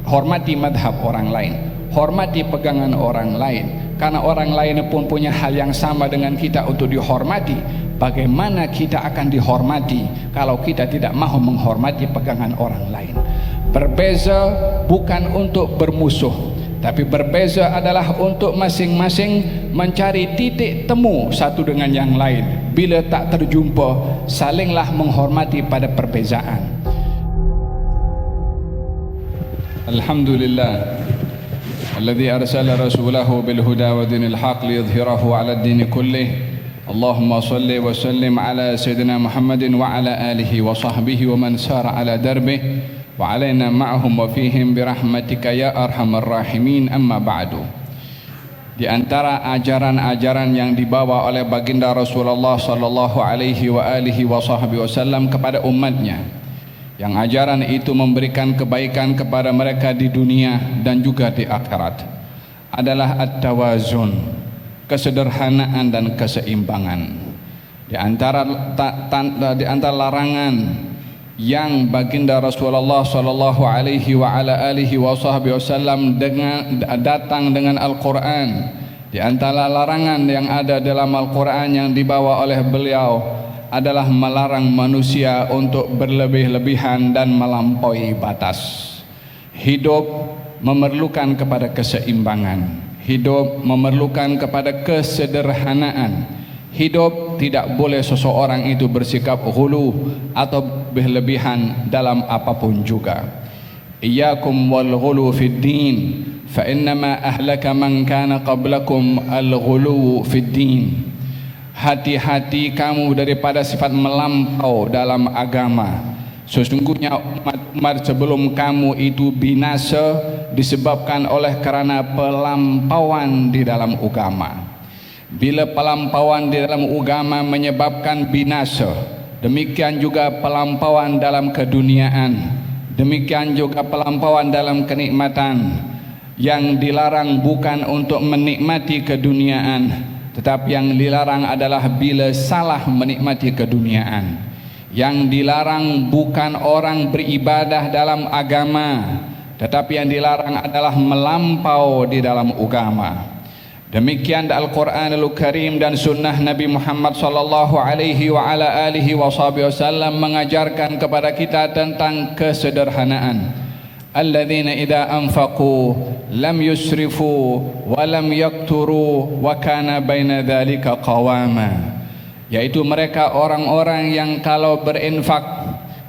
hormati madhab orang lain, hormati pegangan orang lain, karena orang lain pun punya hal yang sama dengan kita untuk dihormati. Bagaimana kita akan dihormati kalau kita tidak mahu menghormati pegangan orang lain? Berbeza bukan untuk bermusuh, tapi berbeza adalah untuk masing-masing mencari titik temu satu dengan yang lain. Bila tak terjumpa, salinglah menghormati pada perbezaan. Alhamdulillah alladzi arsala rasulahu bil huda wa dinil haq liyudhhirahu 'ala ad-din kullih. Allahumma salli wa sallim ala sayyidina Muhammadin wa ala alihi wa sahbihi wa man sara ala darbih wa alaina ma'ahum wa fihim birahmatika ya arhamar rahimin. Amma ba'du. Di antara ajaran-ajaran yang dibawa oleh baginda Rasulullah sallallahu alaihi wa alihi wa sahbihi wasallam kepada umatnya, yang ajaran itu memberikan kebaikan kepada mereka di dunia dan juga di akhirat, adalah at-tawazun, kesederhanaan dan keseimbangan. Di antara larangan yang baginda Rasulullah sallallahu alaihi wa ala alihi wasallam datang dengan Al-Quran, di antara larangan yang ada dalam Al-Quran yang dibawa oleh beliau adalah melarang manusia untuk berlebih-lebihan dan melampaui batas. Hidup memerlukan kepada keseimbangan. Hidup memerlukan kepada kesederhanaan. Hidup tidak boleh seseorang itu bersikap ghulu atau berlebihan dalam apapun juga. Iyyakum wal ghulu fid din, fa innama ahlaka man kana qablakum al ghulu fid din. Hati-hati kamu daripada sifat melampau dalam agama. Sesungguhnya umat sebelum kamu itu binasa disebabkan oleh karena pelampauan di dalam agama. Bila pelampauan di dalam agama menyebabkan binasa, demikian juga pelampauan dalam keduniaan, demikian juga pelampauan dalam kenikmatan. Yang dilarang bukan untuk menikmati keduniaan, tetapi yang dilarang adalah bila salah menikmati keduniaan. Yang dilarang bukan orang beribadah dalam agama, tetapi yang dilarang adalah melampau di dalam agama. Demikian Al-Quranul Karim dan sunnah Nabi Muhammad sallallahu alaihi wa ala alihi wasallam mengajarkan kepada kita tentang kesederhanaan. Alladzina idza anfaqu lam yusrifu wa lam yaqturu wa kana baina dzalika qawama. Yaitu mereka orang-orang yang kalau berinfak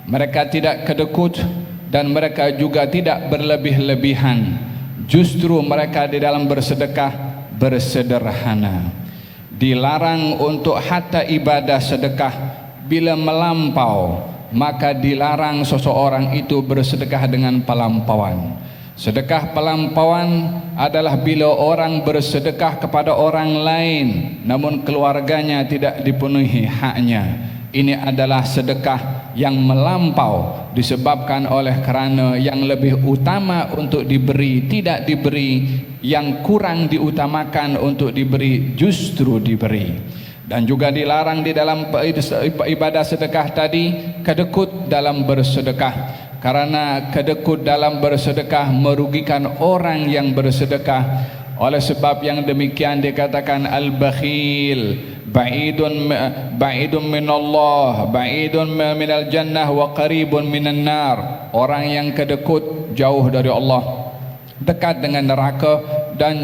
mereka tidak kedekut dan mereka juga tidak berlebih-lebihan. Justru mereka di dalam bersedekah bersederhana. Dilarang untuk hatta ibadah sedekah bila melampau, maka dilarang seseorang itu bersedekah dengan pelampauan. Sedekah pelampauan adalah bila orang bersedekah kepada orang lain namun keluarganya tidak dipenuhi haknya. Ini adalah sedekah yang melampau disebabkan oleh kerana yang lebih utama untuk diberi tidak diberi, yang kurang diutamakan untuk diberi justru diberi. Dan juga dilarang di dalam ibadah sedekah tadi kedekut dalam bersedekah, karena kedekut dalam bersedekah merugikan orang yang bersedekah. Oleh sebab yang demikian dikatakan al-bakhil ba'idun minallah, ba'idun minal jannah wa qaribun minan nar. Orang yang kedekut jauh dari Allah, dekat dengan neraka dan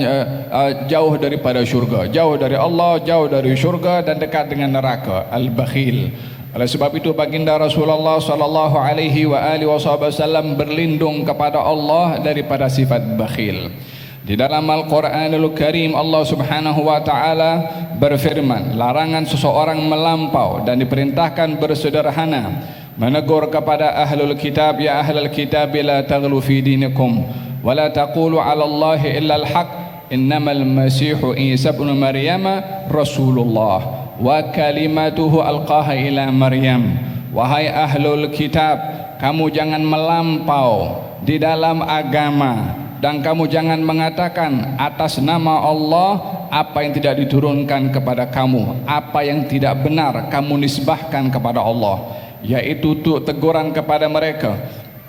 jauh daripada syurga. Jauh dari Allah, jauh dari syurga dan dekat dengan neraka. Al-bakhil. Oleh sebab itu baginda Rasulullah sallallahu alaihi wa alihi wasallam berlindung kepada Allah daripada sifat bakhil. Di dalam Al-Quranul Karim Allah Subhanahu wa taala berfirman, larangan seseorang melampau dan diperintahkan bersederhana, menegur kepada ahlul kitab, ya ahlul kitab la taghlu fi dinikum wa la taqulu 'ala Allahi illa al-haq, innamal masihu Isa ibn Maryam rasulullah wa kalimatuhu alqaha ila Maryam. Wahai ahlul kitab, kamu jangan melampau di dalam agama dan kamu jangan mengatakan atas nama Allah apa yang tidak diturunkan kepada kamu, apa yang tidak benar kamu nisbahkan kepada Allah. Yaitu teguran kepada mereka,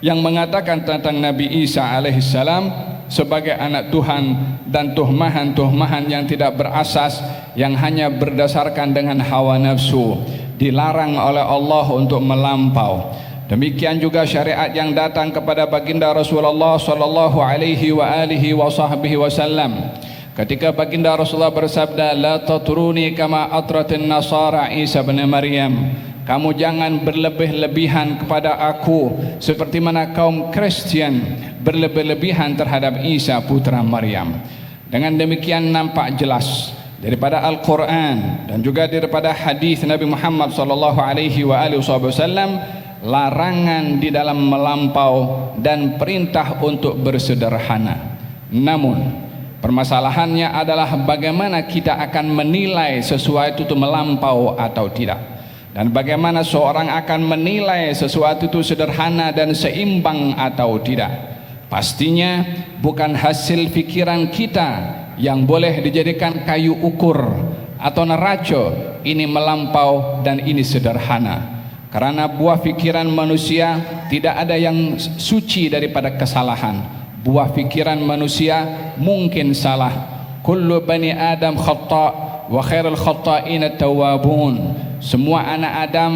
yang mengatakan tentang Nabi Isa alaihissalam sebagai anak Tuhan, dan tuhmahan-tuhmahan yang tidak berasas, yang hanya berdasarkan dengan hawa nafsu, dilarang oleh Allah untuk melampau. Demikian juga syariat yang datang kepada baginda Rasulullah sallallahu alaihi wasallam. Ketika baginda Rasulullah bersabda, la tatruni kama atratin nasara Isa bin Maryam, kamu jangan berlebih-lebihan kepada aku seperti mana kaum Kristian berlebih-lebihan terhadap Isa putra Maryam. Dengan demikian nampak jelas daripada Al-Quran dan juga daripada hadis Nabi Muhammad sallallahu alaihi wasallam larangan di dalam melampau dan perintah untuk bersederhana. Namun permasalahannya adalah bagaimana kita akan menilai sesuatu itu melampau atau tidak, dan bagaimana seorang akan menilai sesuatu itu sederhana dan seimbang atau tidak. Pastinya bukan hasil pikiran kita yang boleh dijadikan kayu ukur atau neraca ini melampau dan ini sederhana, karena buah pikiran manusia tidak ada yang suci daripada kesalahan. Buah pikiran manusia mungkin salah. Kullu bani Adam khata' wa khairul khata'ina tawwabun. Semua anak Adam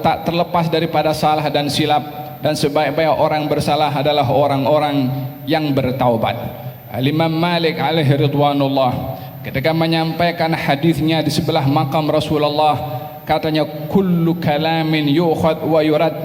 tak terlepas daripada salah dan silap, dan sebaik-baik orang bersalah adalah orang-orang yang bertaubat. Al-Imam Malik alaihi ridwanullah ketika menyampaikan hadisnya di sebelah makam Rasulullah, katanya kullu kalamin yu'khad wa yurad.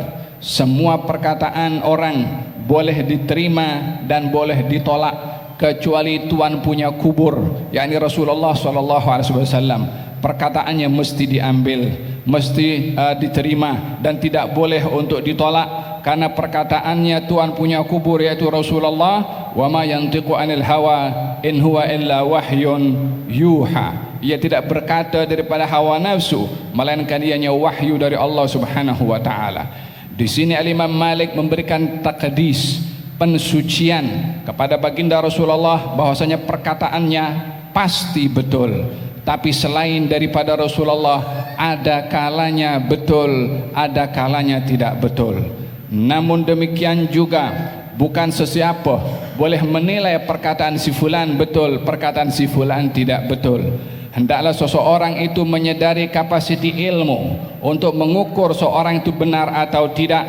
Semua perkataan orang boleh diterima dan boleh ditolak kecuali tuan punya kubur, yakni Rasulullah SAW. Perkataannya mesti diambil, mesti diterima dan tidak boleh untuk ditolak, karena perkataannya tuan punya kubur yaitu Rasulullah. Wa ma yantiqu anil hawa in huwa illa wahyun yuha. Ia tidak berkata daripada hawa nafsu, melainkan ianya wahyu dari Allah Subhanahu wa taala. Di sini Al-Imam Malik memberikan taqdis, pensucian kepada baginda Rasulullah, bahwasanya perkataannya pasti betul. Tapi selain daripada Rasulullah, ada kalanya betul, ada kalanya tidak betul. Namun demikian juga bukan sesiapa boleh menilai perkataan si fulan betul, perkataan si fulan tidak betul. Hendaklah seseorang itu menyedari kapasiti ilmu untuk mengukur seorang itu benar atau tidak,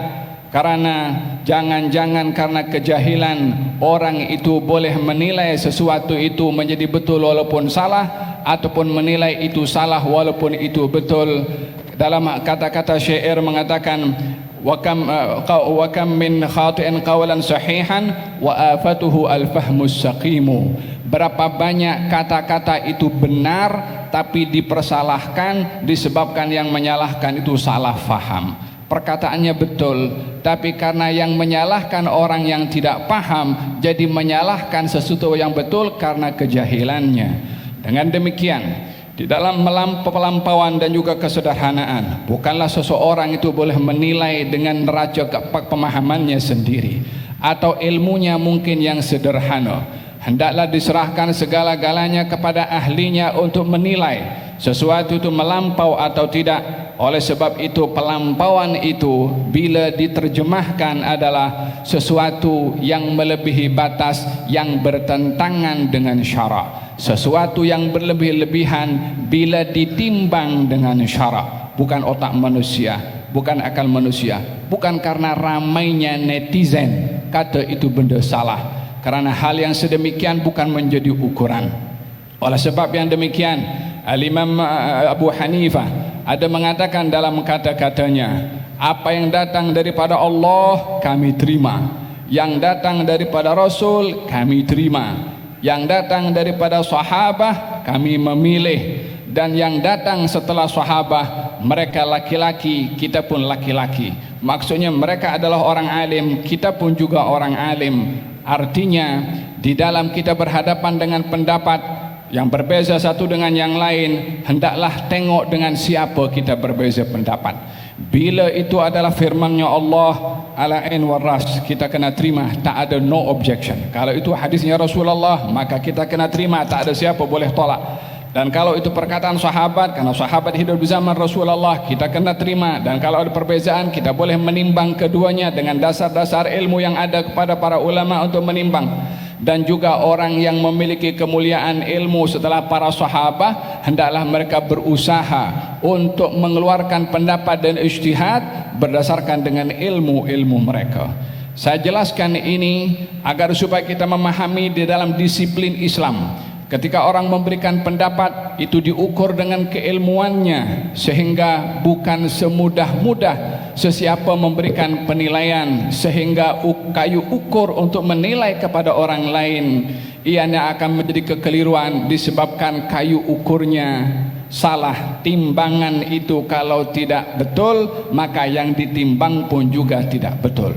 karena jangan-jangan karena kejahilan orang itu boleh menilai sesuatu itu menjadi betul walaupun salah, ataupun menilai itu salah walaupun itu betul. Dalam kata-kata syair mengatakan, wa kam min khati'in qawlan sahihan wa afatuhu al-fahmus saqimu. Berapa banyak kata-kata itu benar tapi dipersalahkan disebabkan yang menyalahkan itu salah faham. Perkataannya betul, tapi karena yang menyalahkan orang yang tidak paham, jadi menyalahkan sesuatu yang betul karena kejahilannya. Dengan demikian, di dalam pelampauan dan juga kesederhanaan, bukanlah seseorang itu boleh menilai dengan neraca pemahamannya sendiri atau ilmunya mungkin yang sederhana. Hendaklah diserahkan segala-galanya kepada ahlinya untuk menilai sesuatu itu melampau atau tidak. Oleh sebab itu pelampauan itu bila diterjemahkan adalah sesuatu yang melebihi batas, yang bertentangan dengan syarak. Sesuatu yang berlebih-lebihan bila ditimbang dengan syarak. Bukan otak manusia, bukan akal manusia, bukan karena ramainya netizen kata itu benda salah. Karena hal yang sedemikian bukan menjadi ukuran. Oleh sebab yang demikian, Al-Imam Abu Hanifah ada mengatakan dalam kata-katanya, apa yang datang daripada Allah kami terima, yang datang daripada Rasul kami terima, yang datang daripada sahabah kami memilih, dan yang datang setelah sahabah mereka laki-laki, kita pun laki-laki. Maksudnya mereka adalah orang alim, kita pun juga orang alim. Artinya di dalam kita berhadapan dengan pendapat yang berbeza satu dengan yang lain, hendaklah tengok dengan siapa kita berbeza pendapat. Bila itu adalah firman-Nya Allah ala ain wa ras, kita kena terima, tak ada no objection. Kalau itu hadisnya Rasulullah, maka kita kena terima, tak ada siapa boleh tolak. Dan kalau itu perkataan sahabat, karena sahabat hidup di zaman Rasulullah, kita kena terima. Dan kalau ada perbezaan, kita boleh menimbang keduanya dengan dasar-dasar ilmu yang ada kepada para ulama untuk menimbang. Dan juga orang yang memiliki kemuliaan ilmu setelah para sahabat, hendaklah mereka berusaha untuk mengeluarkan pendapat dan ijtihad berdasarkan dengan ilmu-ilmu mereka. Saya jelaskan ini agar supaya kita memahami di dalam disiplin Islam, ketika orang memberikan pendapat itu diukur dengan keilmuannya, sehingga bukan semudah-mudah sesiapa memberikan penilaian, sehingga kayu ukur untuk menilai kepada orang lain ianya akan menjadi kekeliruan disebabkan kayu ukurnya salah. Timbangan itu kalau tidak betul, maka yang ditimbang pun juga tidak betul.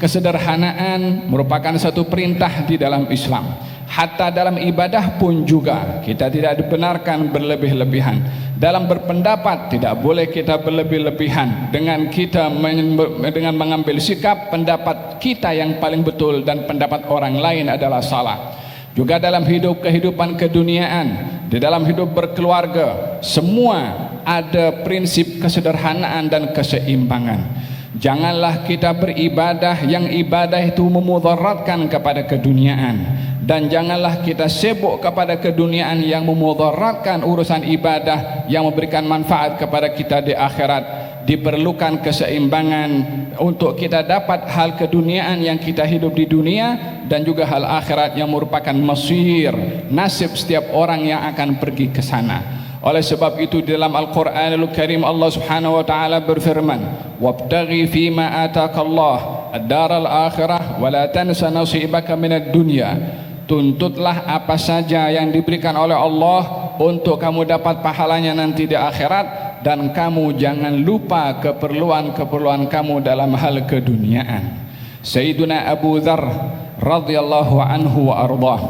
Kesederhanaan merupakan satu perintah di dalam Islam. Hatta dalam ibadah pun juga kita tidak dibenarkan berlebih-lebihan. Dalam berpendapat tidak boleh kita berlebih-lebihan dengan mengambil sikap pendapat kita yang paling betul dan pendapat orang lain adalah salah. Juga dalam kehidupan keduniaan, di dalam hidup berkeluarga, semua ada prinsip kesederhanaan dan keseimbangan. Janganlah kita beribadah yang ibadah itu memudaratkan kepada keduniaan, dan janganlah kita sibuk kepada keduniaan yang memudaratkan urusan ibadah yang memberikan manfaat kepada kita di akhirat. Diperlukan keseimbangan untuk kita dapat hal keduniaan yang kita hidup di dunia, dan juga hal akhirat yang merupakan masir, nasib setiap orang yang akan pergi ke sana. Oleh sebab itu di dalam Al-Quranul Karim Allah Subhanahu wa taala berfirman, "Wabtaghi fima ataakallah ad-daral akhirah wa la tansa nasibaka minad dunya." Tuntutlah apa saja yang diberikan oleh Allah untuk kamu dapat pahalanya nanti di akhirat, dan kamu jangan lupa keperluan-keperluan kamu dalam hal keduniaan. Sayyiduna Abu Dzar radhiyallahu anhu wa ardhah,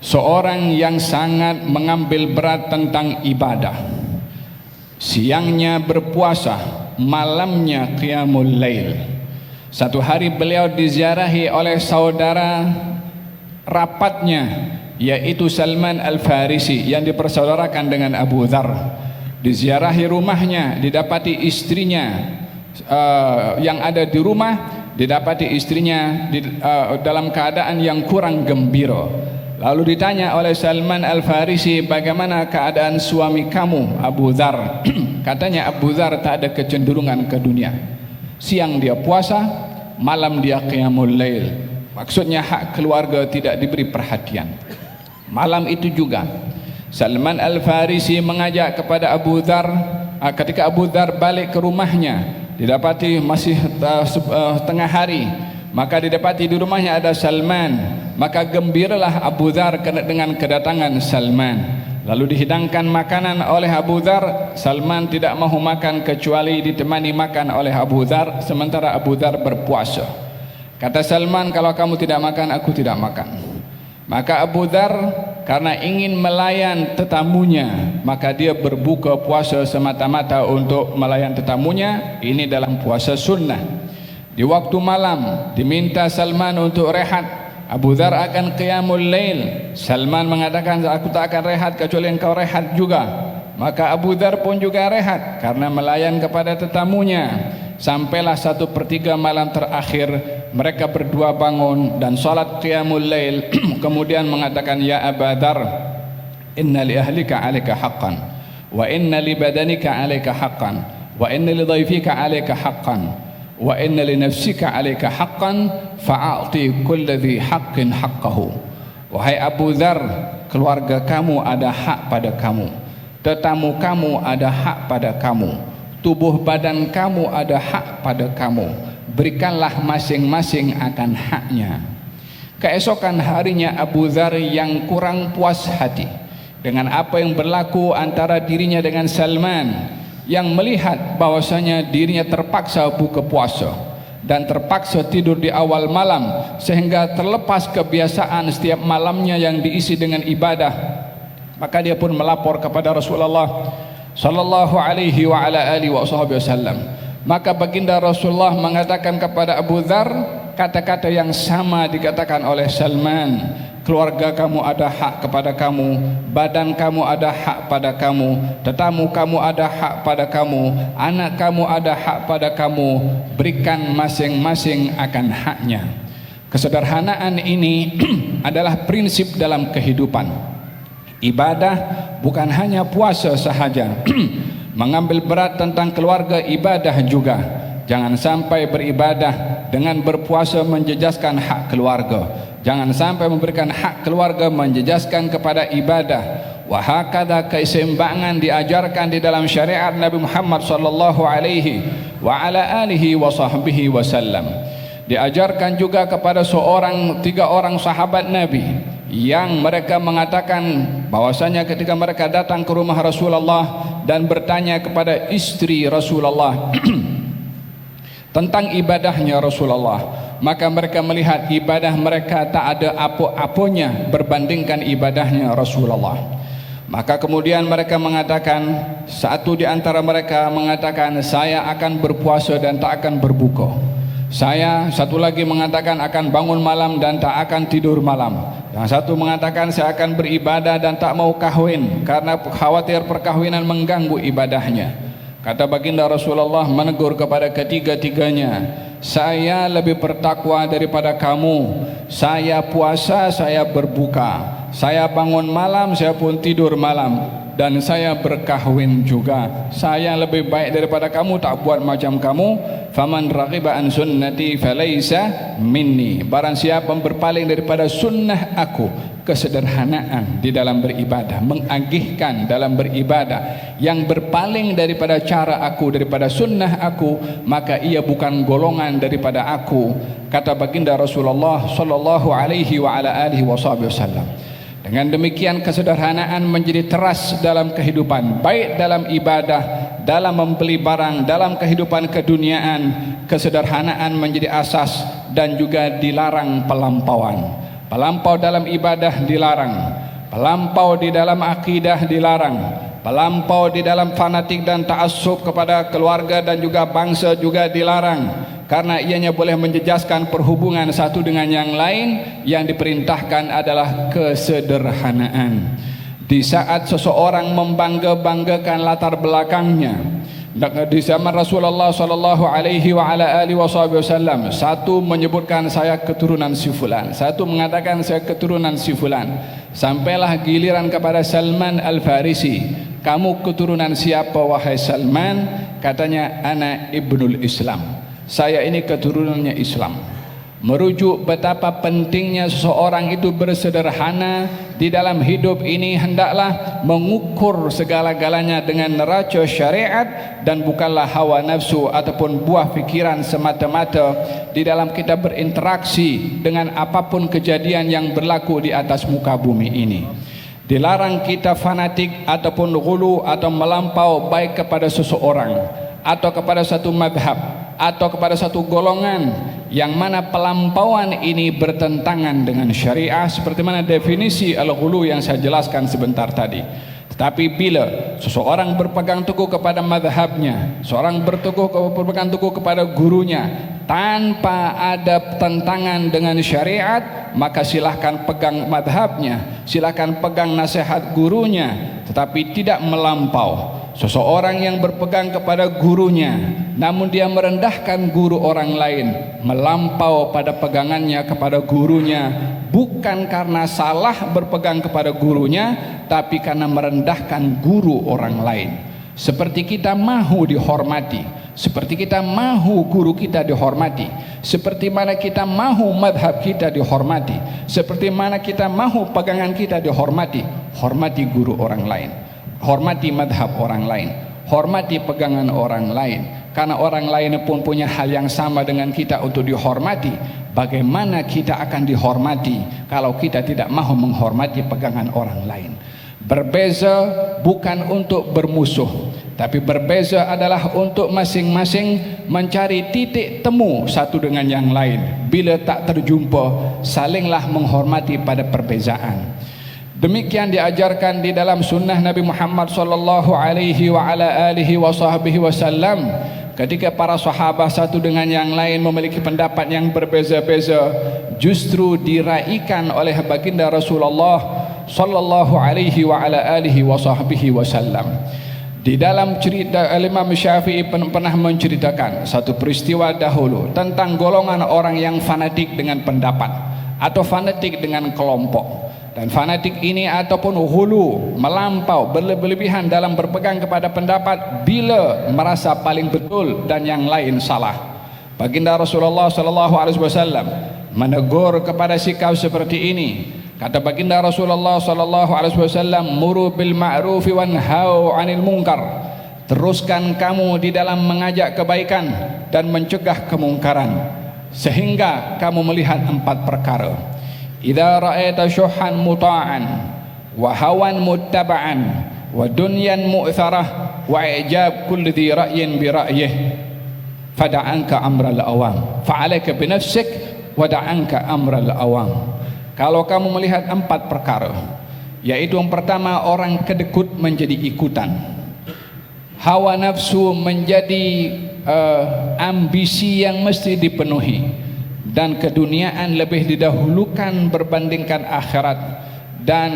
seorang yang sangat mengambil berat tentang ibadah. Siangnya berpuasa, malamnya qiyamul lail. Satu hari beliau diziarahi oleh saudara rapatnya, yaitu Salman Al-Farisi yang dipersaudarakan dengan Abu Dzar. Diziarahi rumahnya, didapati istrinya yang ada di rumah, didapati istrinya dalam keadaan yang kurang gembira. Lalu ditanya oleh Salman Al-Farisi, bagaimana keadaan suami kamu Abu Dzar? Katanya Abu Dzar tak ada kecenderungan ke dunia. Siang dia puasa, malam dia qiyamul lail. Maksudnya hak keluarga tidak diberi perhatian. Malam itu juga Salman Al-Farisi mengajak kepada Abu Dzar. Ketika Abu Dzar balik ke rumahnya, didapati masih tengah hari, maka didapati di rumahnya ada Salman. Maka gembiralah Abu Dzar dengan kedatangan Salman. Lalu dihidangkan makanan oleh Abu Dzar. Salman tidak mahu makan kecuali ditemani makan oleh Abu Dzar, sementara Abu Dzar berpuasa. Kata Salman, kalau kamu tidak makan, aku tidak makan. Maka Abu Dzar karena ingin melayan tetamunya, maka dia berbuka puasa semata-mata untuk melayan tetamunya. Ini dalam puasa sunnah. Di waktu malam diminta Salman untuk rehat. Abu Dzar akan qiyamul lail. Salman mengatakan, aku tak akan rehat kecuali engkau rehat juga. Maka Abu Dzar pun juga rehat karena melayan kepada tetamunya. Sampailah 1/3 malam terakhir, mereka berdua bangun dan salat qiyamul lail. Kemudian mengatakan, ya Abu Dzar, inna li ahlika 'alaika haqqan, wa inna li badanika 'alaika haqqan, wa inna li dhaifika 'alaika haqqan, wa inna li nafsika 'alaika haqqan, fa'ati kulli dhi haqqin haqqahu. Wahai Abu Dzar, keluarga kamu ada hak pada kamu, tetamu kamu ada hak pada kamu, tubuh badan kamu ada hak pada kamu. Berikanlah masing-masing akan haknya. Keesokan harinya Abu Dzar yang kurang puas hati dengan apa yang berlaku antara dirinya dengan Salman, yang melihat bahwasanya dirinya terpaksa buka puasa dan terpaksa tidur di awal malam, sehingga terlepas kebiasaan setiap malamnya yang diisi dengan ibadah. Maka dia pun melapor kepada Rasulullah sallallahu alaihi wa ala alihi wasallam. Maka baginda Rasulullah mengatakan kepada Abu Dzar kata-kata yang sama dikatakan oleh Salman. keluarga kamu ada hak kepada kamu, badan kamu ada hak pada kamu, tetamu kamu ada hak pada kamu, anak kamu ada hak pada kamu. Berikan masing-masing akan haknya. Kesederhanaan ini adalah prinsip dalam kehidupan. Ibadah bukan hanya puasa sahaja. Mengambil berat tentang keluarga, ibadah juga. Jangan sampai beribadah dengan berpuasa menjejaskan hak keluarga. Jangan sampai memberikan hak keluarga menjejaskan kepada ibadah. Wa hakadha, keseimbangan diajarkan di dalam syariat Nabi Muhammad sallallahu alaihi wa ala alihi wa sahbihi wasallam. Diajarkan juga kepada tiga orang sahabat Nabi yang mereka mengatakan bahwasanya ketika mereka datang ke rumah Rasulullah dan bertanya kepada istri Rasulullah tentang ibadahnya Rasulullah, maka mereka melihat ibadah mereka tak ada apa-apanya berbandingkan ibadahnya Rasulullah. Maka kemudian mereka mengatakan, satu di antara mereka mengatakan, saya akan berpuasa dan tak akan berbuka. Satu lagi mengatakan akan bangun malam dan tak akan tidur malam. Yang satu mengatakan saya akan beribadah dan tak mau kahwin karena khawatir perkahwinan mengganggu ibadahnya. Kata baginda Rasulullah menegur kepada ketiga-tiganya, saya lebih bertakwa daripada kamu. Saya puasa, saya berbuka, saya bangun malam, saya pun tidur malam, dan saya berkahwin juga. Saya lebih baik daripada kamu, tak buat macam kamu. Faman raghiba an sunnati falaysa minni. Barang siapa yang berpaling daripada sunnah aku, kesederhanaan di dalam beribadah, mengagihkan dalam beribadah, yang berpaling daripada cara aku, daripada sunnah aku, maka ia bukan golongan daripada aku. Kata baginda Rasulullah sallallahu alaihi wa ala alihi wasallam. Dengan demikian kesederhanaan menjadi teras dalam kehidupan, baik dalam ibadah, dalam membeli barang, dalam kehidupan keduniaan. Kesederhanaan menjadi asas dan juga dilarang pelampauan. Pelampau dalam ibadah dilarang, pelampau di dalam akidah dilarang, pelampau di dalam fanatik dan ta'assub kepada keluarga dan juga bangsa juga dilarang, karena ianya boleh menjejaskan perhubungan satu dengan yang lain. Yang diperintahkan adalah kesederhanaan. Di saat seseorang membangga-banggakan latar belakangnya, di zaman Rasulullah sallallahu alaihi wa ala alihi wasallam, satu menyebutkan saya keturunan si fulan, satu mengatakan saya keturunan si fulan, sampailah giliran kepada Salman Al-Farisi, kamu keturunan siapa wahai Salman? Katanya, ana ibnul Islam, saya ini keturunannya Islam. Merujuk betapa pentingnya seseorang itu bersederhana di dalam hidup ini, hendaklah mengukur segala-galanya dengan neraca syariat dan bukanlah hawa nafsu ataupun buah pikiran semata-mata di dalam kita berinteraksi dengan apapun kejadian yang berlaku di atas muka bumi ini. Dilarang kita fanatik ataupun ghulu atau melampau baik kepada seseorang atau kepada satu madhab atau kepada satu golongan yang mana pelampauan ini bertentangan dengan syariah, seperti mana definisi al-ghulu yang saya jelaskan sebentar tadi. Tetapi bila seseorang berpegang teguh kepada madhabnya, seorang berpegang teguh kepada gurunya tanpa ada tentangan dengan syariat, maka silahkan pegang madhabnya, silahkan pegang nasihat gurunya, tetapi tidak melampau. Seseorang yang berpegang kepada gurunya namun dia merendahkan guru orang lain, melampau pada pegangannya kepada gurunya, bukan karena salah berpegang kepada gurunya, tapi karena merendahkan guru orang lain. Seperti kita mahu dihormati, seperti kita mahu guru kita dihormati, seperti mana kita mahu madhab kita dihormati, seperti mana kita mahu pegangan kita dihormati. Hormati guru orang lain, hormati madhab orang lain, hormati pegangan orang lain, karena orang lain pun punya hal yang sama dengan kita untuk dihormati. Bagaimana kita akan dihormati kalau kita tidak mahu menghormati pegangan orang lain? Berbeza bukan untuk bermusuh, tapi berbeza adalah untuk masing-masing mencari titik temu satu dengan yang lain. Bila tak terjumpa, salinglah menghormati pada perbezaan. Demikian diajarkan di dalam sunnah Nabi Muhammad sallallahu alaihi wa ala alihi wa sahbihi wasallam. ketika para sahabat satu dengan yang lain memiliki pendapat yang berbeza-beza, justru diraikan oleh baginda Rasulullah sallallahu alaihi wa ala alihi wa sahbihi wasallam. Di dalam cerita Imam Syafi'i pernah menceritakan satu peristiwa dahulu tentang golongan orang yang fanatik dengan pendapat atau fanatik dengan kelompok. Dan fanatik ini ataupun hulu, melampau, berlebihan dalam berpegang kepada pendapat bila merasa paling betul dan yang lain salah. Baginda Rasulullah sallallahu alaihi wasallam menegur kepada sikap seperti ini. Kata baginda Rasulullah sallallahu alaihi wasallam, "Muru bil ma'ruf wanhau 'anil munkar." Teruskan kamu di dalam mengajak kebaikan dan mencegah kemungkaran sehingga kamu melihat 4 perkara. Idza ra'aita syuhan muta'an wa hawan muttaba'an wa dunyan mu'tharah wa i'jab kulli dhi ra'yin bi ra'yih fada'anka amral awam fa'alaika bi nafsik wa da'anka amral awam. Kalau kamu melihat 4 perkara, yaitu yang pertama, orang kedekut menjadi ikutan, hawa nafsu menjadi ambisi yang mesti dipenuhi, dan keduniaan lebih didahulukan berbandingkan akhirat, dan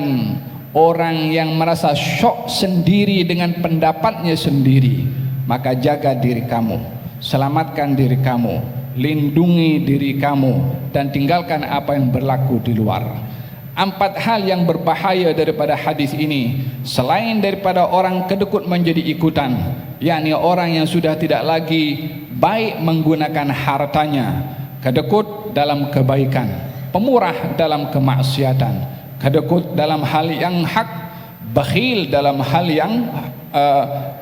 orang yang merasa syok sendiri dengan pendapatnya sendiri. Maka jaga diri kamu, selamatkan diri kamu, lindungi diri kamu, dan tinggalkan apa yang berlaku di luar. 4 hal yang berbahaya daripada hadis ini, selain daripada orang kedekut menjadi ikutan, yakni orang yang sudah tidak lagi baik menggunakan hartanya, kedekut dalam kebaikan, pemurah dalam kemaksiatan, kedekut dalam hal yang hak, bakhil dalam hal yang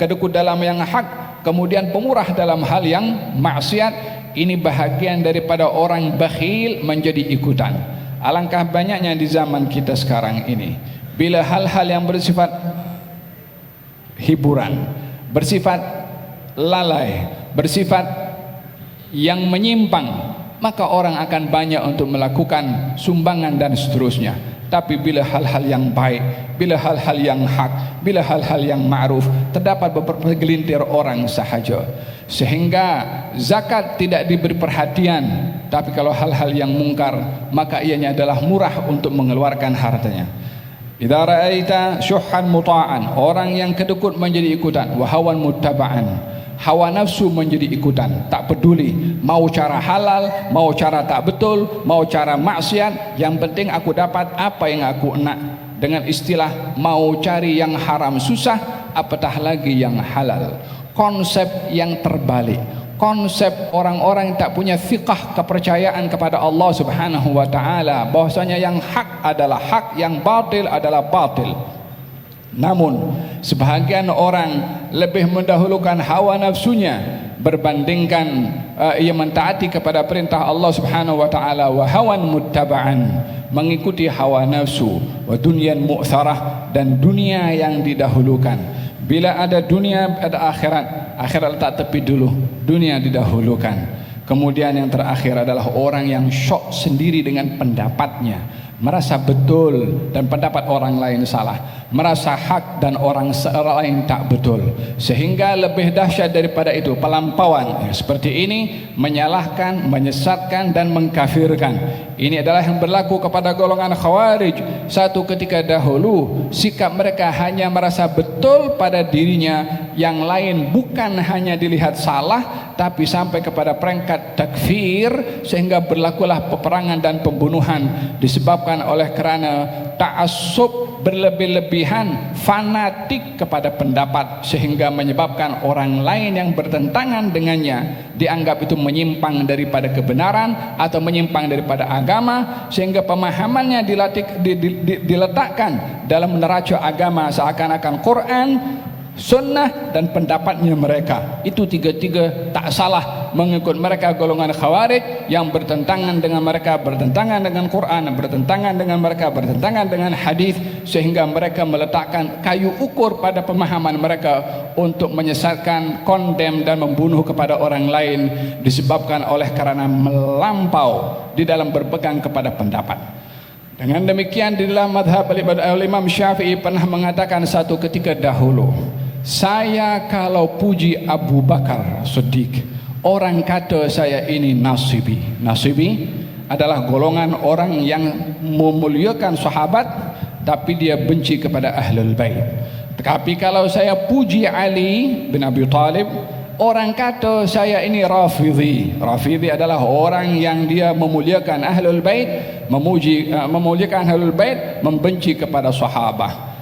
kedekut dalam yang hak, kemudian pemurah dalam hal yang maksiat. Ini bahagian daripada orang bakhil menjadi ikutan. Alangkah banyaknya di zaman kita sekarang ini, bila hal-hal yang bersifat hiburan, bersifat lalai, bersifat yang menyimpang, maka orang akan banyak untuk melakukan sumbangan dan seterusnya. Tapi bila hal-hal yang baik, bila hal-hal yang hak, bila hal-hal yang ma'ruf, terdapat beberapa gelintir orang sahaja, sehingga zakat tidak diberi perhatian. Tapi kalau hal-hal yang mungkar, maka ianya adalah murah untuk mengeluarkan hartanya. Idza ra'aita syuhan muta'an, orang yang kedekut menjadi ikutan, wa hawan muttaba'an, hawa nafsu menjadi ikutan, tak peduli mau cara halal, mau cara tak betul, mau cara maksiat, yang penting aku dapat apa yang aku nak. Dengan istilah mau cari yang haram susah, apatah lagi yang halal. Konsep yang terbalik, konsep orang-orang yang tak punya fiqh kepercayaan kepada Allah Subhanahu wa taala, bahwasanya yang hak adalah hak, yang batil adalah batil. Namun sebahagian orang lebih mendahulukan hawa nafsunya berbandingkan ia mentaati kepada perintah Allah Subhanahu wa taala, wa hawan muttaba'an, mengikuti hawa nafsu, wa dunyan mu'tharah, dan dunia yang didahulukan. Bila ada dunia ada akhirat, akhirat letak tepi dulu, dunia didahulukan. Kemudian yang terakhir adalah orang yang syok sendiri dengan pendapatnya, merasa betul dan pendapat orang lain salah, merasa hak dan orang lain tak betul, sehingga lebih dahsyat daripada itu pelampauan seperti ini, menyalahkan, menyesatkan dan mengkafirkan. Ini adalah yang berlaku kepada golongan Khawarij. Satu ketika dahulu sikap mereka hanya merasa betul pada dirinya, yang lain bukan hanya dilihat salah, tapi sampai kepada peringkat takfir, sehingga berlakulah peperangan dan pembunuhan disebabkan oleh kerana ta'assub, berlebih-lebihan, fanatik kepada pendapat, sehingga menyebabkan orang lain yang bertentangan dengannya dianggap itu menyimpang daripada kebenaran atau menyimpang daripada agama, sehingga pemahamannya diletakkan dalam neraca agama seakan-akan Quran, sunnah dan pendapatnya mereka. Itu tiga-tiga tak salah mengikut mereka golongan Khawarij yang bertentangan dengan mereka, bertentangan dengan Quran, bertentangan dengan mereka, bertentangan dengan hadis, sehingga mereka meletakkan kayu ukur pada pemahaman mereka untuk menyesatkan, kondem dan membunuh kepada orang lain disebabkan oleh karena melampau di dalam berpegang kepada pendapat. Dengan demikian di dalam madhab Imam Syafi'i pernah mengatakan satu ketika dahulu, saya kalau puji Abu Bakar Siddiq, orang kata saya ini nasibi. Nasibi adalah golongan orang yang memuliakan sahabat tapi dia benci kepada Ahlul Bait. Tapi kalau saya puji Ali bin Abi Talib, orang kata saya ini Rafidhi. Rafidhi adalah orang yang dia memuliakan Ahlul Bait, memuliakan Ahlul Bait, membenci kepada sahabat.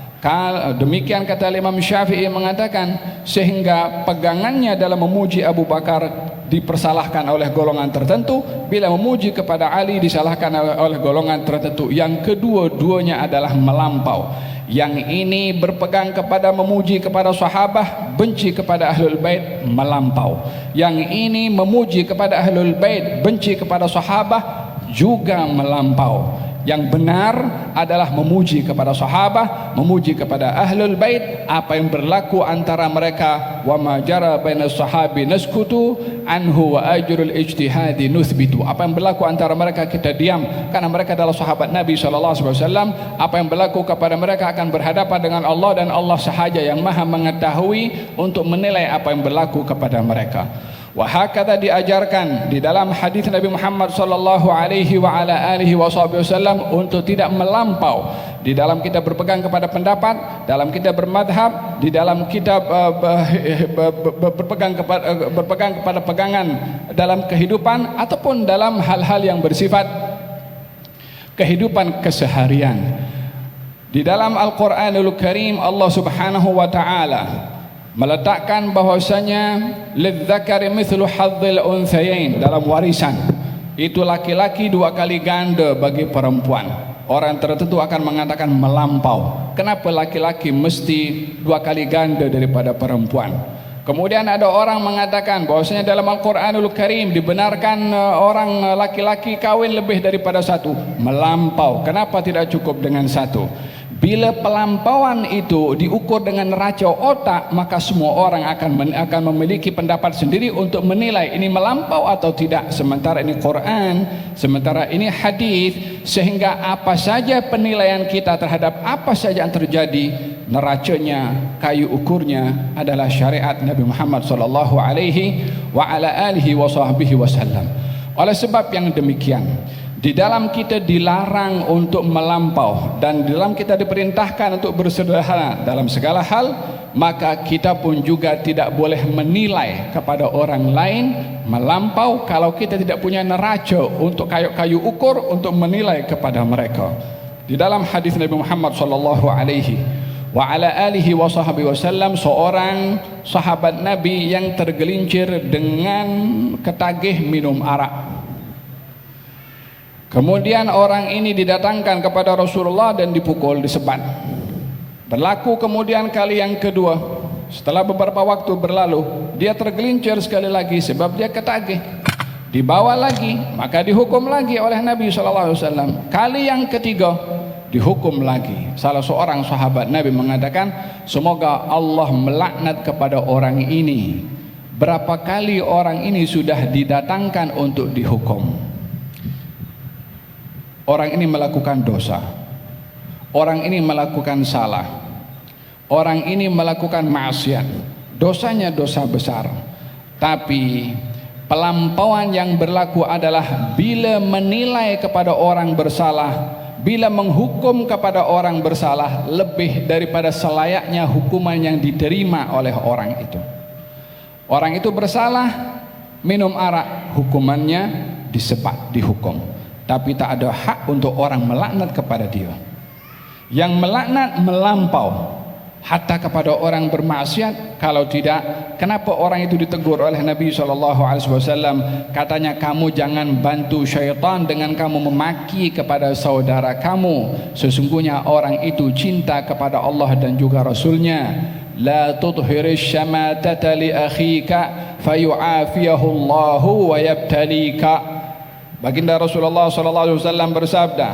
Demikian kata Imam Syafi'i mengatakan, sehingga pegangannya dalam memuji Abu Bakar dipersalahkan oleh golongan tertentu, bila memuji kepada Ali disalahkan oleh golongan tertentu. Yang kedua-duanya adalah melampau. Yang ini berpegang kepada memuji kepada sahabat, benci kepada Ahlul Bait, melampau. Yang ini memuji kepada Ahlul Bait, benci kepada sahabat, juga melampau. Yang benar adalah memuji kepada sahabat, memuji kepada Ahlul Bait. Apa yang berlaku antara mereka, wa ma jara baina sahabi naskutu anhu wa ajrul ijtihadi nuthbitu. Apa yang berlaku antara mereka kita diam, karena mereka adalah sahabat Nabi SAW. Apa yang berlaku kepada mereka akan berhadapan dengan Allah, dan Allah sahaja yang maha mengetahui untuk menilai apa yang berlaku kepada mereka. Wahakata diajarkan di dalam hadis Nabi Muhammad sallallahu alaihi wa ala alihi wasallam untuk tidak melampau di dalam kita berpegang kepada pendapat, dalam kita bermadhab, di dalam kita berpegang kepada pegangan dalam kehidupan ataupun dalam hal-hal yang bersifat kehidupan keseharian. Di dalam Al-Quranul Karim Allah Subhanahu wa taala meletakkan bahwasanya lidzakari mithlu hadzil unthayain, dalam warisan itu laki-laki 2 kali ganda bagi perempuan. Orang tertentu akan mengatakan melampau. Kenapa laki-laki mesti 2 kali ganda daripada perempuan? Kemudian ada orang mengatakan bahwasanya dalam Al-Quranul Karim dibenarkan orang laki-laki kawin lebih daripada 1. Melampau. Kenapa tidak cukup dengan 1? Bila pelampauan itu diukur dengan neraca otak, maka semua orang akan memiliki pendapat sendiri untuk menilai ini melampau atau tidak. Sementara ini Quran, sementara ini hadis, sehingga apa saja penilaian kita terhadap apa saja yang terjadi, neracanya, kayu ukurnya adalah syariat Nabi Muhammad sallallahu alaihi wa ala alihi wasallam. Oleh sebab yang demikian, di dalam kita dilarang untuk melampau dan di dalam kita diperintahkan untuk bersederhana dalam segala hal, maka kita pun juga tidak boleh menilai kepada orang lain melampau kalau kita tidak punya neraca untuk kayu ukur untuk menilai kepada mereka. Di dalam hadis Nabi Muhammad sallallahu alaihi wa ala alihi wasallam, seorang sahabat Nabi yang tergelincir dengan ketagih minum arak. Kemudian orang ini didatangkan kepada Rasulullah dan dipukul, disebat. Berlaku kemudian kali yang kedua. Setelah beberapa waktu berlalu, dia tergelincir sekali lagi sebab dia ketagih. Dibawa lagi, maka dihukum lagi oleh Nabi SAW. Kali yang ketiga, dihukum lagi. Salah seorang sahabat Nabi mengatakan, semoga Allah melaknat kepada orang ini. Berapa kali orang ini sudah didatangkan untuk dihukum? Orang ini melakukan dosa, orang ini melakukan salah, orang ini melakukan maksiat, dosanya dosa besar. Tapi pelampauan yang berlaku adalah bila menilai kepada orang bersalah, bila menghukum kepada orang bersalah lebih daripada selayaknya hukuman yang diterima oleh orang itu. Orang itu bersalah, minum arak, hukumannya disebat, dihukum. Tapi tak ada hak untuk orang melaknat kepada dia. Yang melaknat melampau, hatta kepada orang bermaksiat. Kalau tidak, kenapa orang itu ditegur oleh Nabi SAW? Katanya, kamu jangan bantu syaitan dengan kamu memaki kepada saudara kamu. Sesungguhnya orang itu cinta kepada Allah dan juga Rasulnya. La tudhirish syamatata li akhika fayu'afiyahu Allahu wa yabtalika. Baginda Rasulullah SAW bersabda,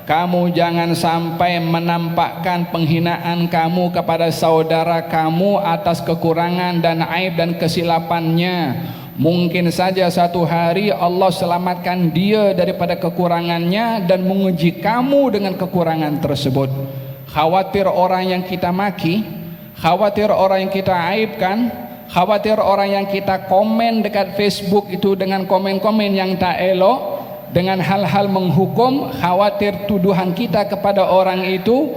kamu jangan sampai menampakkan penghinaan kamu kepada saudara kamu atas kekurangan dan aib dan kesilapannya. Mungkin saja satu hari Allah selamatkan dia daripada kekurangannya dan menguji kamu dengan kekurangan tersebut. Khawatir orang yang kita maki, khawatir orang yang kita aibkan, khawatir orang yang kita komen dekat Facebook itu dengan komen-komen yang tak elok, dengan hal-hal menghukum, khawatir tuduhan kita kepada orang itu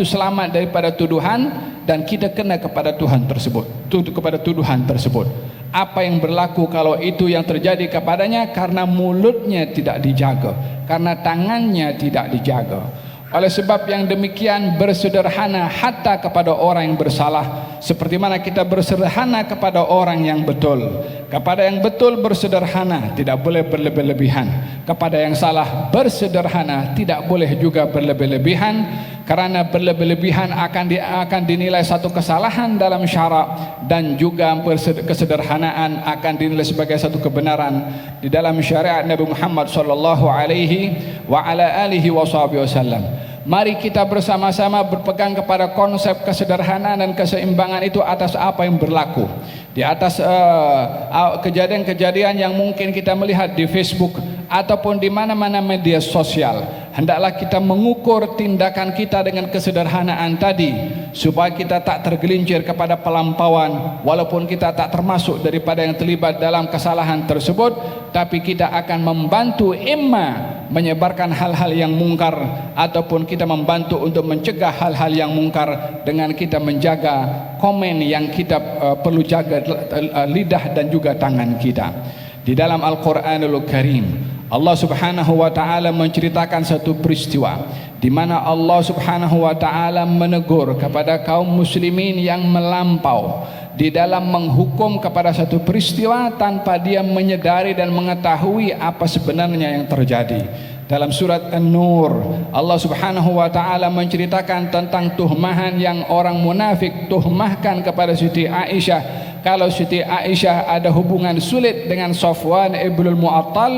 selamat daripada tuduhan dan kita kena kepada Tuhan tersebut, kepada tuduhan tersebut. Apa yang berlaku kalau itu yang terjadi kepadanya? Karena mulutnya tidak dijaga, karena tangannya tidak dijaga. Oleh sebab yang demikian, bersederhana hatta kepada orang yang bersalah, seperti mana kita bersederhana kepada orang yang betul. Kepada yang betul bersederhana, tidak boleh berlebih-lebihan. Kepada yang salah bersederhana, tidak boleh juga berlebih-lebihan, karena berlebih-lebihan akan dinilai satu kesalahan dalam syarak, dan juga kesederhanaan akan dinilai sebagai satu kebenaran di dalam syariat Nabi Muhammad sallallahu alaihi wa ala alihi wasallam. Mari kita bersama-sama berpegang kepada konsep kesederhanaan dan keseimbangan itu atas apa yang berlaku, di atas kejadian-kejadian yang mungkin kita melihat di Facebook ataupun di mana-mana media sosial. Hendaklah kita mengukur tindakan kita dengan kesederhanaan tadi, supaya kita tak tergelincir kepada pelampauan, walaupun kita tak termasuk daripada yang terlibat dalam kesalahan tersebut, tapi kita akan membantu imma menyebarkan hal-hal yang mungkar, ataupun kita membantu untuk mencegah hal-hal yang mungkar dengan kita menjaga komen yang kita perlu jaga, lidah dan juga tangan kita. Di dalam Al-Quranul Karim, Allah Subhanahu wa taala menceritakan satu peristiwa di mana Allah Subhanahu wa taala menegur kepada kaum muslimin yang melampau di dalam menghukum kepada satu peristiwa tanpa dia menyadari dan mengetahui apa sebenarnya yang terjadi. Dalam surat An-Nur, Allah Subhanahu wa taala menceritakan tentang tuhmahan yang orang munafik tuhmahkan kepada Siti Aisyah. Kalau Siti Aisyah ada hubungan sulit dengan Safwan ibnul Mu'attal,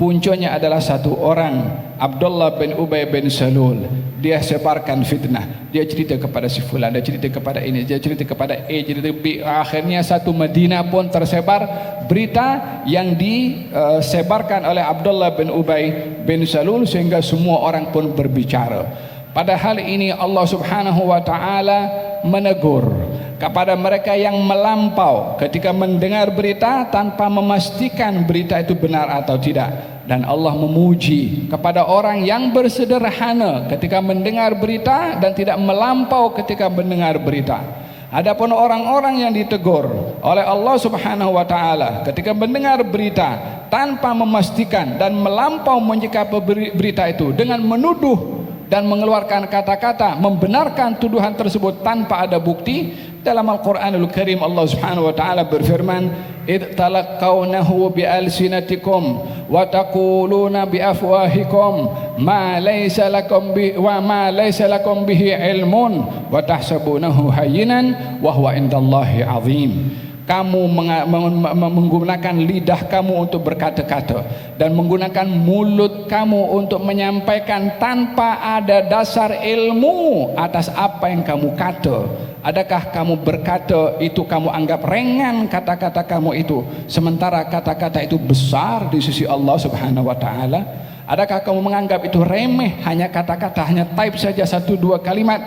puncanya adalah satu orang, Abdullah bin Ubay bin Salul. Dia sebarkan fitnah, dia cerita kepada si fulan, dia cerita kepada ini, dia cerita kepada A, cerita B. Akhirnya satu Madinah pun tersebar berita yang disebarkan oleh Abdullah bin Ubay bin Salul, sehingga semua orang pun berbicara. Padahal ini Allah Subhanahu wa taala menegur kepada mereka yang melampau ketika mendengar berita tanpa memastikan berita itu benar atau tidak. Dan Allah memuji kepada orang yang bersederhana ketika mendengar berita dan tidak melampau ketika mendengar berita. Adapun orang-orang yang ditegur oleh Allah Subhanahu wa taala ketika mendengar berita tanpa memastikan dan melampau menyikapi berita itu dengan menuduh dan mengeluarkan kata-kata membenarkan tuduhan tersebut tanpa ada bukti. Dalam Al-Quranul Karim Allah Subhanahu wa taala berfirman, "Id talaqawnahu bi alsinatikum wa taquluna bi afwahikum ma laysa lakum bihi ilmun wa tahsabunahu hayyinan wa huwa indallahi azim." Kamu menggunakan lidah kamu untuk berkata-kata dan menggunakan mulut kamu untuk menyampaikan tanpa ada dasar ilmu atas apa yang kamu kata. Adakah kamu berkata itu kamu anggap ringan kata-kata kamu itu, sementara kata-kata itu besar di sisi Allah Subhanahu wa taala? Adakah kamu menganggap itu remeh, hanya kata-kata, hanya type saja satu dua kalimat?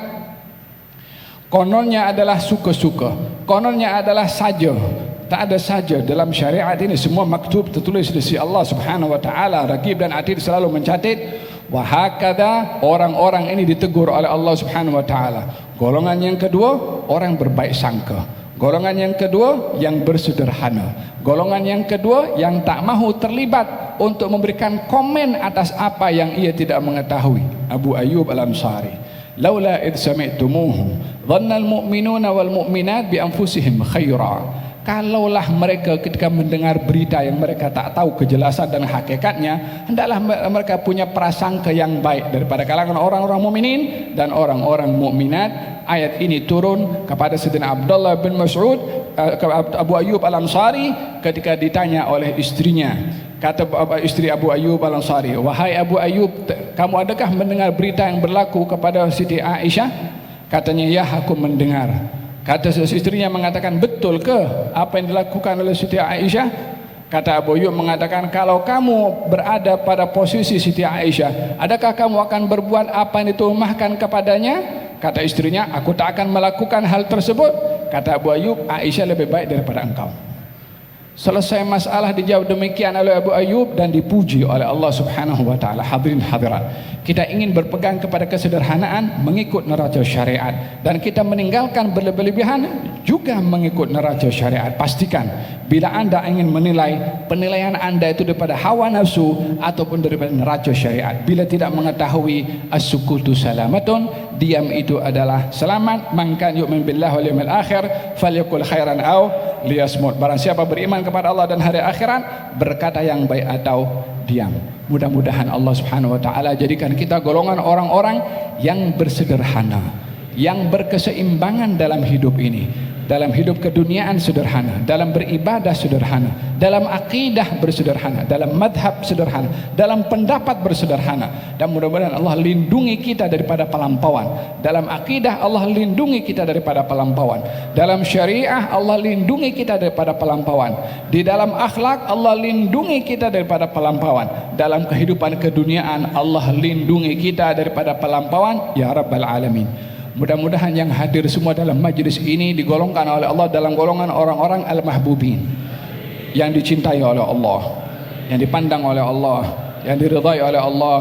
Kononnya adalah suka-suka, kononnya adalah saja. Tak ada saja dalam syariat ini, semua maktub tertulis di sisi Allah Subhanahu wa taala. Raqib dan Atid selalu mencatat. Wa hakadha, orang-orang ini ditegur oleh Allah Subhanahu wa taala. Golongan yang kedua, orang berbaik sangka. Golongan yang kedua, yang bersederhana. Golongan yang kedua, yang tak mahu terlibat untuk memberikan komen atas apa yang ia tidak mengetahui. Abu Ayyub Al-Ansari, laula id sami'tumuhu dhanna al-mu'minuna wal mu'minat bi anfusihim khaira. Kalaulah mereka ketika mendengar berita yang mereka tak tahu kejelasan dan hakikatnya, hendaklah mereka punya prasangka yang baik daripada kalangan orang-orang mukminin dan orang-orang mukminat. Ayat ini turun kepada Sayyidina Abdullah bin Mas'ud, Abu Ayyub Al-Ansari, ketika ditanya oleh istrinya. Kata istri Abu Ayyub Al-Ansari, "Wahai Abu Ayyub, kamu adakah mendengar berita yang berlaku kepada Siti Aisyah?" Katanya, "Ya, aku mendengar." Kata istrinya mengatakan, "Betul ke apa yang dilakukan oleh Siti Aisyah?" Kata Abu Ayyub mengatakan, "Kalau kamu berada pada posisi Siti Aisyah, adakah kamu akan berbuat apa yang dituduhkan kepadanya?" Kata istrinya, aku tak akan melakukan hal tersebut. Kata Abu Ayyub, Aisyah lebih baik daripada engkau. Selesai masalah dijawab demikian oleh Abu Ayyub dan dipuji oleh Allah Subhanahu wa taala. Hadirin hadirat, kita ingin berpegang kepada kesederhanaan, mengikut neraca syariat, dan kita meninggalkan berlebih-lebihan juga mengikut neraca syariat. Pastikan bila anda ingin menilai, penilaian anda itu daripada hawa nafsu ataupun daripada neraca syariat. Bila tidak mengetahui as-sukutu salamatun, diam itu adalah selamat. Man kan yu'min billahi wal yawmil akhir falyaqul khairan aw liyasmut. Barang siapa beriman kepada Allah dan hari akhirat, berkata yang baik atau diam. Mudah-mudahan Allah Subhanahu wa taala jadikan kita golongan orang-orang yang bersederhana, yang berkeseimbangan dalam hidup ini. Dalam hidup keduniaan sederhana, dalam beribadah sederhana, dalam akidah bersederhana, dalam madhab sederhana, dalam pendapat bersederhana. Dan mudah-mudahan Allah lindungi kita daripada pelampauan. Dalam akidah Allah lindungi kita daripada pelampauan. Dalam syariah Allah lindungi kita daripada pelampauan. Di dalam akhlak Allah lindungi kita daripada pelampauan. Dalam kehidupan keduniaan Allah lindungi kita daripada pelampauan, ya Rabbal Alamin. Mudah-mudahan yang hadir semua dalam majlis ini digolongkan oleh Allah dalam golongan orang-orang al-mahbubin, yang dicintai oleh Allah, yang dipandang oleh Allah, yang diridhai oleh Allah,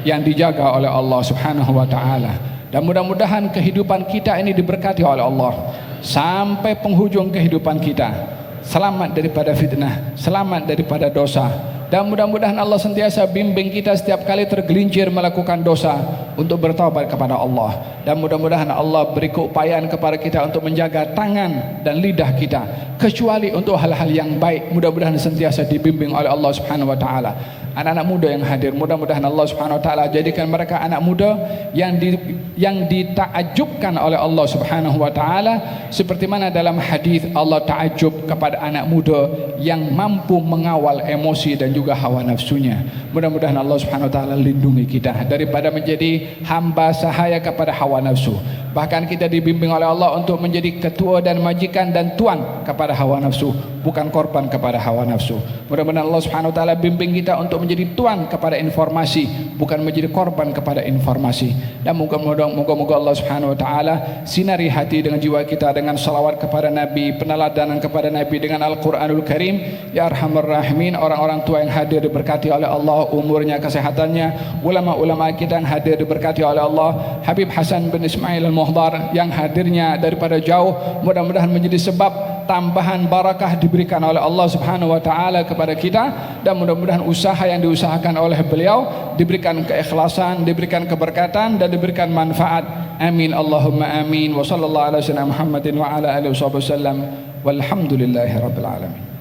yang dijaga oleh Allah Subhanahu wa taala. Dan mudah-mudahan kehidupan kita ini diberkati oleh Allah sampai penghujung kehidupan kita, selamat daripada fitnah, selamat daripada dosa. Dan mudah-mudahan Allah sentiasa bimbing kita setiap kali tergelincir melakukan dosa untuk bertaubat kepada Allah. Dan mudah-mudahan Allah beri keupayaan kepada kita untuk menjaga tangan dan lidah kita, kecuali untuk hal-hal yang baik. Mudah-mudahan sentiasa dibimbing oleh Allah Subhanahu wa taala. Anak-anak muda yang hadir, mudah-mudahan Allah Subhanahu wa taala jadikan mereka anak muda yang ditakjubkan oleh Allah Subhanahu wa taala, seperti mana dalam hadis Allah takjub kepada anak muda yang mampu mengawal emosi dan juga hawa nafsunya. Mudah-mudahan Allah Subhanahu wa taala lindungi kita daripada menjadi hamba sahaya kepada hawa nafsu. Bahkan kita dibimbing oleh Allah untuk menjadi ketua dan majikan dan tuan kepada hawa nafsu, bukan korban kepada hawa nafsu. Mudah-mudahan Allah Subhanahu wa taala bimbing kita untuk menjadi tuan kepada informasi, bukan menjadi korban kepada informasi. Dan moga-moga Allah Subhanahu wa taala sinari hati dengan jiwa kita dengan salawat kepada Nabi, peneladanan kepada Nabi dengan Al-Qur'anul Karim. Ya Arhamar Rahimin, orang-orang tua yang hadir diberkati oleh Allah, umurnya, kesehatannya. Ulama-ulama kita yang hadir diberkati oleh Allah. Habib Hasan bin Ismail Al-Muhdar yang hadirnya daripada jauh, mudah-mudahan menjadi sebab tambahan barakah diberikan oleh Allah Subhanahu wa taala kepada kita. Dan mudah-mudahan usaha yang diusahakan oleh beliau diberikan keikhlasan, diberikan keberkatan, dan diberikan manfaat. Amin Allahumma amin. Wa sallallahu ala sayyidina Muhammadin wa ala alihi wasallam. Walhamdulillahi rabbil alamin.